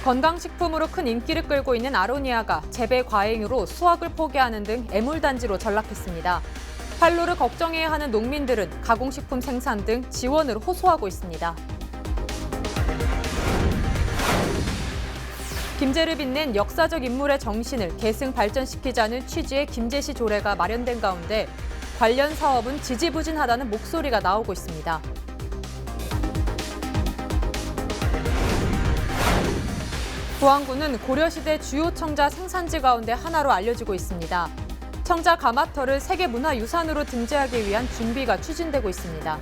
건강식품으로 큰 인기를 끌고 있는 아로니아가 재배 과잉으로 수확을 포기하는 등 애물단지로 전락했습니다. 판로를 걱정해야 하는 농민들은 가공식품 생산 등 지원을 호소하고 있습니다. 김제를 빛낸 역사적 인물의 정신을 계승 발전시키자는 취지의 김제시 조례가 마련된 가운데 관련 사업은 지지부진하다는 목소리가 나오고 있습니다. 부안군은 고려시대 주요 청자 생산지 가운데 하나로 알려지고 있습니다. 청자 가마터를 세계문화유산으로 등재하기 위한 준비가 추진되고 있습니다.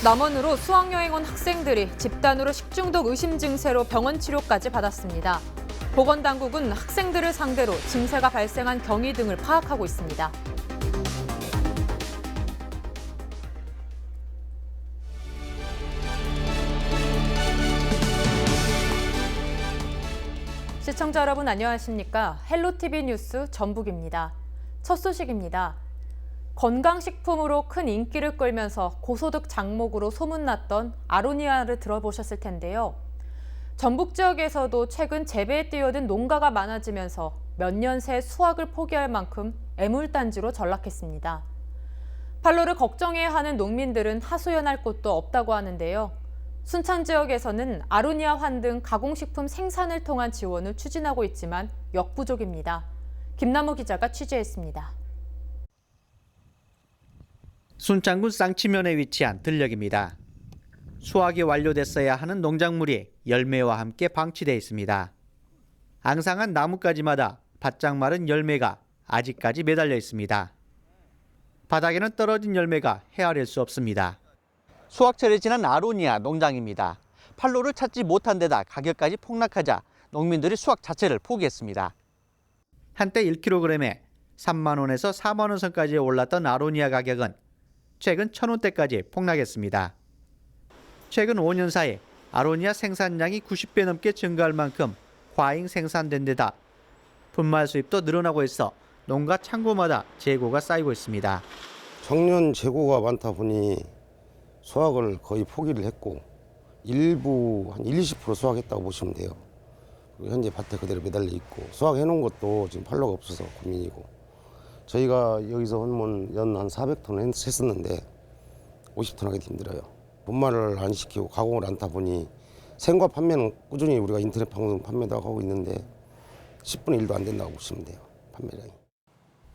남원으로 수학여행 온 학생들이 집단으로 식중독 의심 증세로 병원 치료까지 받았습니다. 보건당국은 학생들을 상대로 증세가 발생한 경위 등을 파악하고 있습니다. 시청자 여러분 안녕하십니까? 헬로티비 뉴스 전북입니다. 첫 소식입니다. 건강식품으로 큰 인기를 끌면서 고소득 작목으로 소문났던 아로니아를 들어보셨을 텐데요. 전북 지역에서도 최근 재배에 뛰어든 농가가 많아지면서 몇 년 새 수확을 포기할 만큼 애물단지로 전락했습니다. 판로를 걱정해야 하는 농민들은 하소연할 곳도 없다고 하는데요. 순창 지역에서는 아로니아 환 등 가공식품 생산을 통한 지원을 추진하고 있지만 역부족입니다. 김남호 기자가 취재했습니다. 순창군 쌍치면에 위치한 들녘입니다. 수확이 완료됐어야 하는 농작물이 열매와 함께 방치돼 있습니다. 앙상한 나뭇가지마다 바짝 마른 열매가 아직까지 매달려 있습니다. 바닥에는 떨어진 열매가 헤아릴 수 없습니다. 수확철이 지난 아로니아 농장입니다. 판로를 찾지 못한 데다 가격까지 폭락하자 농민들이 수확 자체를 포기했습니다. 한때 1kg에 3만 원에서 4만 원 선까지 올랐던 아로니아 가격은 최근 1,000원대까지 폭락했습니다. 최근 5년 사이 아로니아 생산량이 90배 넘게 증가할 만큼 과잉 생산된 데다 분말 수입도 늘어나고 있어 농가 창고마다 재고가 쌓이고 있습니다. 정년 재고가 많다 보니 수확을 거의 포기를 했고 일부 한 20% 수확했다고 보시면 돼요. 그리고 현재 밭에 그대로 매달려 있고 수확해 놓은 것도 지금 판로가 없어서 고민이고 저희가 여기서 연 한 400톤 했었는데 50톤 하기도 힘들어요. 분말을 안 시키고 가공을 안 하다 보니 생과 판매는 꾸준히 우리가 인터넷 방송 판매도 하고 있는데 10분의 1도 안 된다고 보시면 돼요. 판매량이.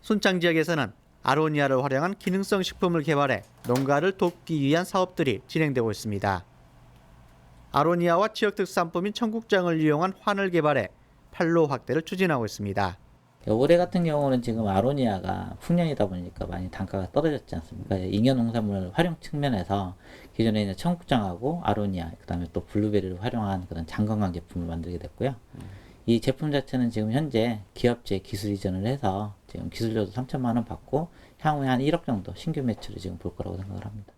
순창 지역에서는 아로니아를 활용한 기능성 식품을 개발해 농가를 돕기 위한 사업들이 진행되고 있습니다. 아로니아와 지역 특산품인 청국장을 이용한 환을 개발해 판로 확대를 추진하고 있습니다. 올해 같은 경우는 지금 아로니아가 풍년이다 보니까 많이 단가가 떨어졌지 않습니까? 잉여 농산물 활용 측면에서 기존에 있는 청국장하고 아로니아, 그다음에 또 블루베리를 활용한 그런 장건강 제품을 만들게 됐고요. 이 제품 자체는 지금 현재 기업체 기술 이전을 해서 지금 기술료도 3천만 원 받고 향후에 한 1억 정도 신규 매출을 지금 볼 거라고 생각을 합니다.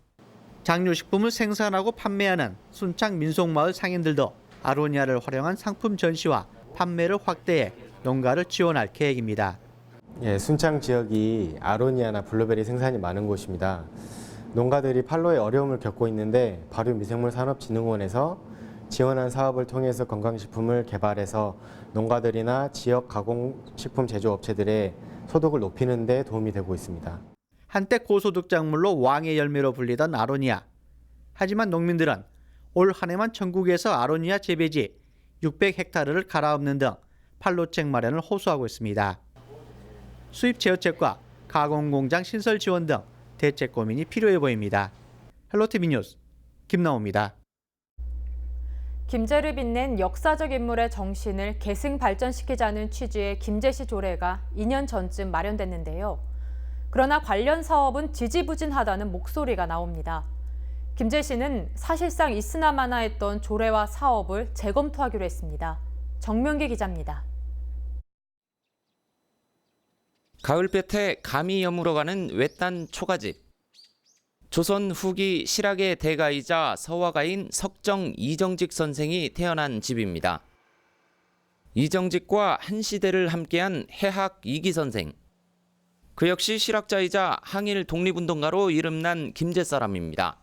장류식품을 생산하고 판매하는 순창 민속마을 상인들도 아로니아를 활용한 상품 전시와 판매를 확대해 농가를 지원할 계획입니다. 순창 지역이 아로니아나 블루베리 생산이 많은 곳입니다. 농가들이 판로에 어려움을 겪고 있는데 발효미생물산업진흥원에서 지원한 사업을 통해서 건강식품을 개발해서 농가들이나 지역 가공식품 제조업체들의 소득을 높이는 데 도움이 되고 있습니다. 한때 고소득 작물로 왕의 열매로 불리던 아로니아. 하지만 농민들은 올 한 해만 전국에서 아로니아 재배지 600헥타르를 갈아엎는 등 판로책 마련을 호소하고 있습니다. 수입 제어책과 가공공장 신설 지원 등 대책 고민이 필요해 보입니다. 헬로티비 뉴스 김나호입니다. 김제를 빛낸 역사적 인물의 정신을 계승 발전시키자는 취지의 김제시 조례가 2년 전쯤 마련됐는데요. 그러나 관련 사업은 지지부진하다는 목소리가 나옵니다. 김제시는 사실상 있으나마나 했던 조례와 사업을 재검토하기로 했습니다. 정명기 기자입니다. 가을볕에 감이 여물어가는 외딴 초가집. 조선 후기 실학의 대가이자 서화가인 석정 이정직 선생이 태어난 집입니다. 이정직과 한 시대를 함께한 해학 이기 선생. 그 역시 실학자이자 항일 독립운동가로 이름난 김제 사람입니다.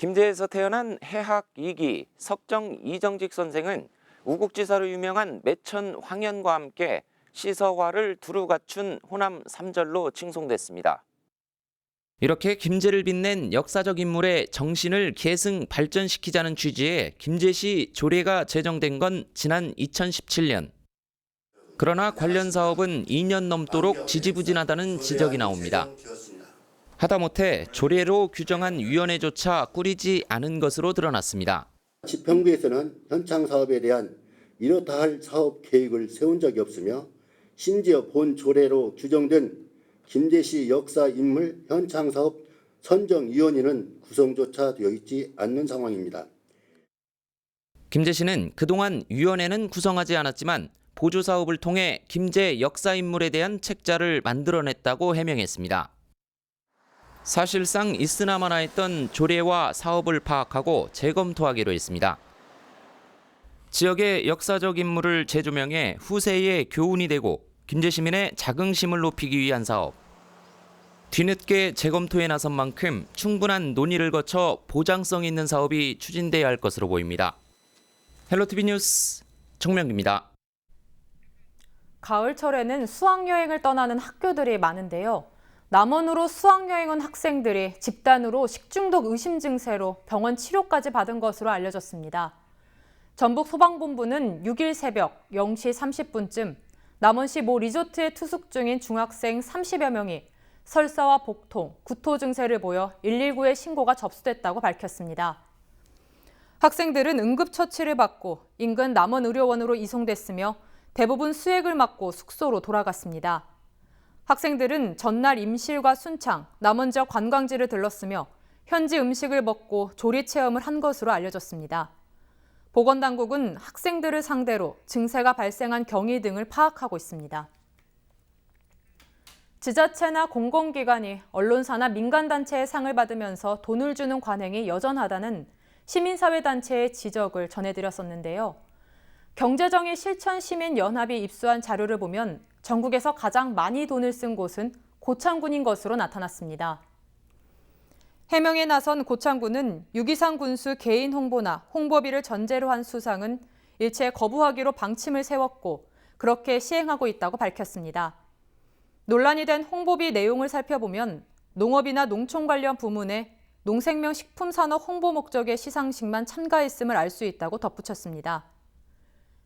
김제에서 태어난 해학 2기 석정 이정직 선생은 우국지사로 유명한 매천 황현과 함께 시서화를 두루 갖춘 호남 3절로 칭송됐습니다. 이렇게 김제를 빛낸 역사적 인물의 정신을 계승 발전시키자는 취지의 김제시 조례가 제정된 건 지난 2017년. 그러나 관련 사업은 2년 넘도록 지지부진하다는 지적이 나옵니다. 하다못해 조례로 규정한 위원회조차 꾸리지 않은 것으로 드러났습니다. 지평구에서는 현창 사업에 대한 이렇다 할 사업 계획을 세운 적이 없으며 심지어 본 조례로 규정된 김제시 역사인물 현창사업 선정위원회는 구성조차 되어 있지 않는 상황입니다. 김제시는 그동안 위원회는 구성하지 않았지만 보조사업을 통해 김제 역사인물에 대한 책자를 만들어냈다고 해명했습니다. 사실상 있으나마나 했던 조례와 사업을 파악하고 재검토하기로 했습니다. 지역의 역사적 인물을 재조명해 후세의 교훈이 되고 김제 시민의 자긍심을 높이기 위한 사업. 뒤늦게 재검토에 나선 만큼 충분한 논의를 거쳐 보장성 있는 사업이 추진돼야 할 것으로 보입니다. 헬로티비 뉴스 정명규입니다. 가을철에는 수학여행을 떠나는 학교들이 많은데요. 남원으로 수학여행 온 학생들이 집단으로 식중독 의심 증세로 병원 치료까지 받은 것으로 알려졌습니다. 전북소방본부는 6일 새벽 0시 30분쯤 남원시 모 리조트에 투숙 중인 중학생 30여 명이 설사와 복통, 구토 증세를 보여 119에 신고가 접수됐다고 밝혔습니다. 학생들은 응급처치를 받고 인근 남원의료원으로 이송됐으며 대부분 수액을 맞고 숙소로 돌아갔습니다. 학생들은 전날 임실과 순창, 남원 지역 관광지를 들렀으며 현지 음식을 먹고 조리 체험을 한 것으로 알려졌습니다. 보건당국은 학생들을 상대로 증세가 발생한 경위 등을 파악하고 있습니다. 지자체나 공공기관이 언론사나 민간단체의 상을 받으면서 돈을 주는 관행이 여전하다는 시민사회단체의 지적을 전해드렸었는데요. 경제정의 실천시민연합이 입수한 자료를 보면 전국에서 가장 많이 돈을 쓴 곳은 고창군인 것으로 나타났습니다. 해명에 나선 고창군은 유기상 군수 개인 홍보나 홍보비를 전제로 한 수상은 일체 거부하기로 방침을 세웠고 그렇게 시행하고 있다고 밝혔습니다. 논란이 된 홍보비 내용을 살펴보면 농업이나 농촌 관련 부문에 농생명 식품산업 홍보 목적의 시상식만 참가했음을 알 수 있다고 덧붙였습니다.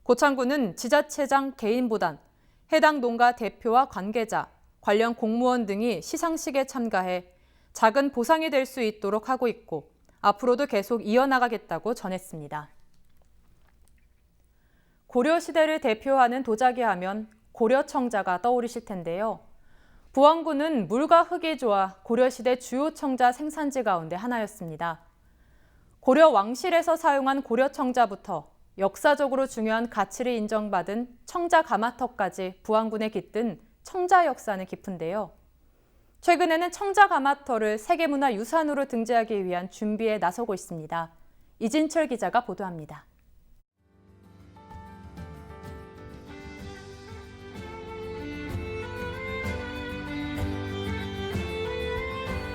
고창군은 지자체장 개인보단 해당 농가 대표와 관계자, 관련 공무원 등이 시상식에 참가해 작은 보상이 될 수 있도록 하고 있고 앞으로도 계속 이어나가겠다고 전했습니다. 고려시대를 대표하는 도자기 하면 고려청자가 떠오르실 텐데요. 부안군은 물과 흙이 좋아 고려시대 주요 청자 생산지 가운데 하나였습니다. 고려 왕실에서 사용한 고려청자부터 역사적으로 중요한 가치를 인정받은 청자 가마터까지 부안군에 깃든 청자 역사는 깊은데요. 최근에는 청자 가마터를 세계문화유산으로 등재하기 위한 준비에 나서고 있습니다. 이진철 기자가 보도합니다.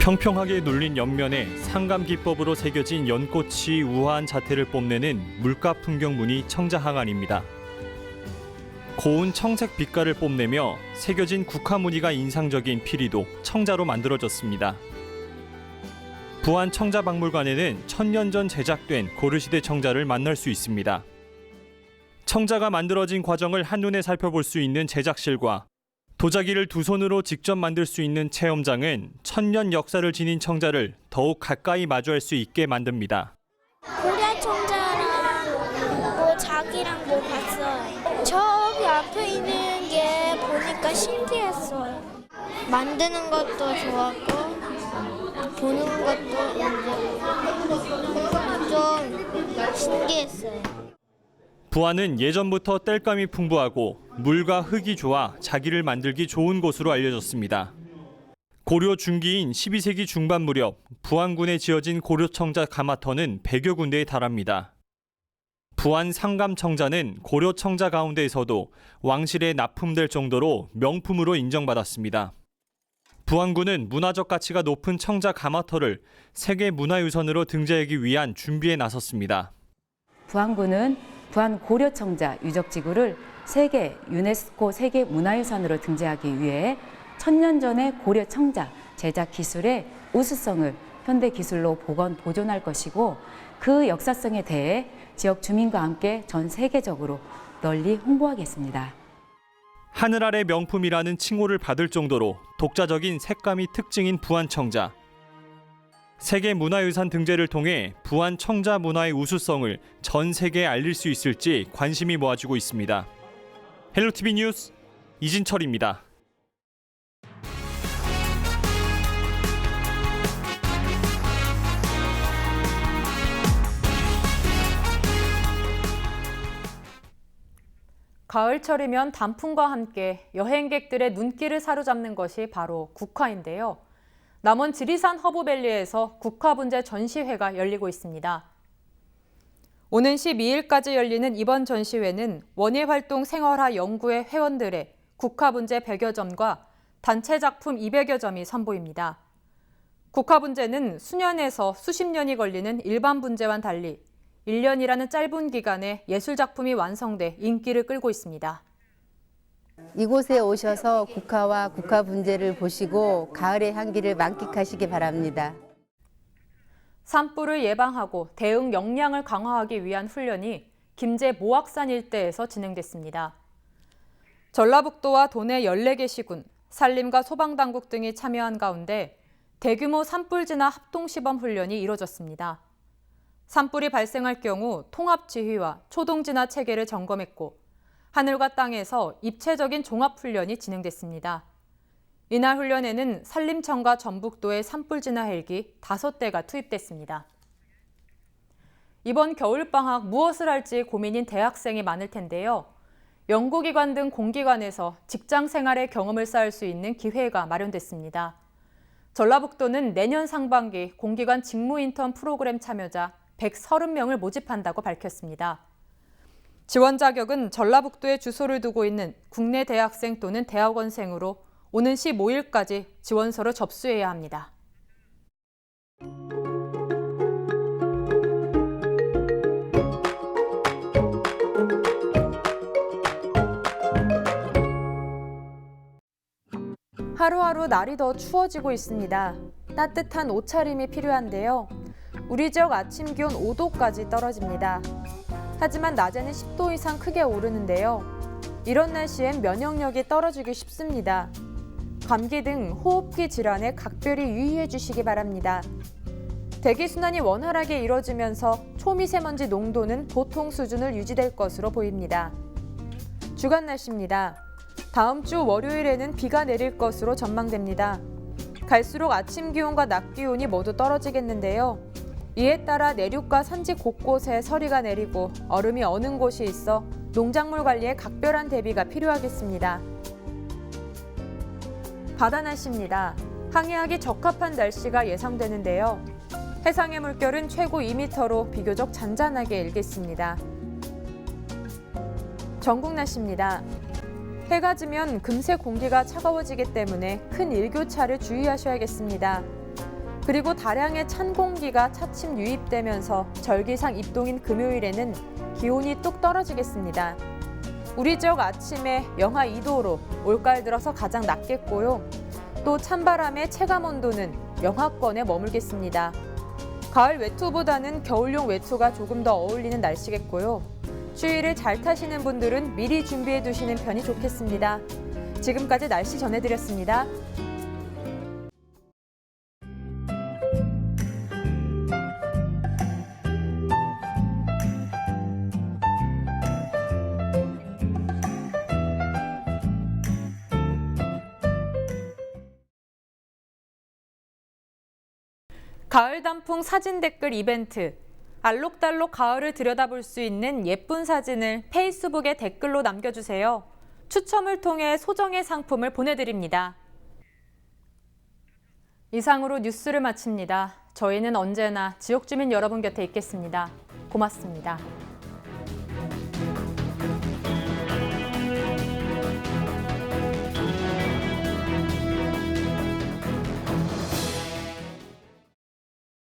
평평하게 눌린 옆면에 상감기법으로 새겨진 연꽃이 우아한 자태를 뽐내는 물가 풍경무늬 청자항안입니다. 고운 청색 빛깔을 뽐내며 새겨진 국화무늬가 인상적인 피리도 청자로 만들어졌습니다. 부안 청자박물관에는 1000년 전 제작된 고려시대 청자를 만날 수 있습니다. 청자가 만들어진 과정을 한눈에 살펴볼 수 있는 제작실과 도자기를 두 손으로 직접 만들 수 있는 체험장은 1000년 역사를 지닌 청자를 더욱 가까이 마주할 수 있게 만듭니다. 고려 청자랑 뭐 자기랑 뭐 봤어요. 저기 앞에 있는 게 보니까 신기했어요. 만드는 것도 좋았고 보는 것도 좀 신기했어요. 부안은 예전부터 땔감이 풍부하고 물과 흙이 좋아 자기를 만들기 좋은 곳으로 알려졌습니다. 고려 중기인 12세기 중반 무렵 부안군에 지어진 고려청자 가마터는 100여 군데에 달합니다. 부안 상감청자는 고려청자 가운데에서도 왕실에 납품될 정도로 명품으로 인정받았습니다. 부안군은 문화적 가치가 높은 청자 가마터를 세계 문화유산으로 등재하기 위한 준비에 나섰습니다. 부안군은 부안 고려청자 유적지구를 세계 유네스코 세계 문화유산으로 등재하기 위해 1000년 전의 고려청자 제작 기술의 우수성을 현대 기술로 복원 보존할 것이고 그 역사성에 대해 지역 주민과 함께 전 세계적으로 널리 홍보하겠습니다. 하늘 아래 명품이라는 칭호를 받을 정도로 독자적인 색감이 특징인 부안청자. 세계 문화유산 등재를 통해 부안 청자 문화의 우수성을 전 세계에 알릴 수 있을지 관심이 모아지고 있습니다. 헬로티비 뉴스 이진철입니다. 가을철이면 단풍과 함께 여행객들의 눈길을 사로잡는 것이 바로 국화인데요. 남원 지리산 허브밸리에서 국화분재 전시회가 열리고 있습니다. 오는 12일까지 열리는 이번 전시회는 원예활동 생활화 연구회 회원들의 국화분재 100여 점과 단체 작품 200여 점이 선보입니다. 국화분재는 수년에서 수십 년이 걸리는 일반 분재와는 달리 1년이라는 짧은 기간에 예술작품이 완성돼 인기를 끌고 있습니다. 이곳에 오셔서 국화와 국화 분재를 보시고 가을의 향기를 만끽하시기 바랍니다. 산불을 예방하고 대응 역량을 강화하기 위한 훈련이 김제 모악산 일대에서 진행됐습니다. 전라북도와 도내 14개 시군, 산림과 소방당국 등이 참여한 가운데 대규모 산불 진화 합동시범 훈련이 이뤄졌습니다. 산불이 발생할 경우 통합지휘와 초동진화 체계를 점검했고 하늘과 땅에서 입체적인 종합훈련이 진행됐습니다. 이날 훈련에는 산림청과 전북도의 산불 진화 헬기 5대가 투입됐습니다. 이번 겨울방학 무엇을 할지 고민인 대학생이 많을 텐데요. 연구기관 등 공기관에서 직장 생활의 경험을 쌓을 수 있는 기회가 마련됐습니다. 전라북도는 내년 상반기 공기관 직무 인턴 프로그램 참여자 130명을 모집한다고 밝혔습니다. 지원 자격은 전라북도에 주소를 두고 있는 국내 대학생 또는 대학원생으로 오는 15일까지 지원서를 접수해야 합니다. 하루하루 날이 더 추워지고 있습니다. 따뜻한 옷차림이 필요한데요. 우리 지역 아침 기온 5도까지 떨어집니다. 하지만 낮에는 10도 이상 크게 오르는데요. 이런 날씨엔 면역력이 떨어지기 쉽습니다. 감기 등 호흡기 질환에 각별히 유의해 주시기 바랍니다. 대기순환이 원활하게 이뤄지면서 초미세먼지 농도는 보통 수준을 유지될 것으로 보입니다. 주간 날씨입니다. 다음 주 월요일에는 비가 내릴 것으로 전망됩니다. 갈수록 아침 기온과 낮 기온이 모두 떨어지겠는데요. 이에 따라 내륙과 산지 곳곳에 서리가 내리고 얼음이 어는 곳이 있어 농작물 관리에 각별한 대비가 필요하겠습니다. 바다 날씨입니다. 항해하기 적합한 날씨가 예상되는데요. 해상의 물결은 최고 2m로 비교적 잔잔하게 일겠습니다. 전국 날씨입니다. 해가 지면 금세 공기가 차가워지기 때문에 큰 일교차를 주의하셔야겠습니다. 그리고 다량의 찬 공기가 차츰 유입되면서 절기상 입동인 금요일에는 기온이 뚝 떨어지겠습니다. 우리 지역 아침에 영하 2도로 올가을 들어서 가장 낮겠고요. 또 찬바람의 체감 온도는 영하권에 머물겠습니다. 가을 외투보다는 겨울용 외투가 조금 더 어울리는 날씨겠고요. 추위를 잘 타시는 분들은 미리 준비해 두시는 편이 좋겠습니다. 지금까지 날씨 전해드렸습니다. 가을 단풍 사진 댓글 이벤트. 알록달록 가을을 들여다볼 수 있는 예쁜 사진을 페이스북에 댓글로 남겨주세요. 추첨을 통해 소정의 상품을 보내드립니다. 이상으로 뉴스를 마칩니다. 저희는 언제나 지역 주민 여러분 곁에 있겠습니다. 고맙습니다.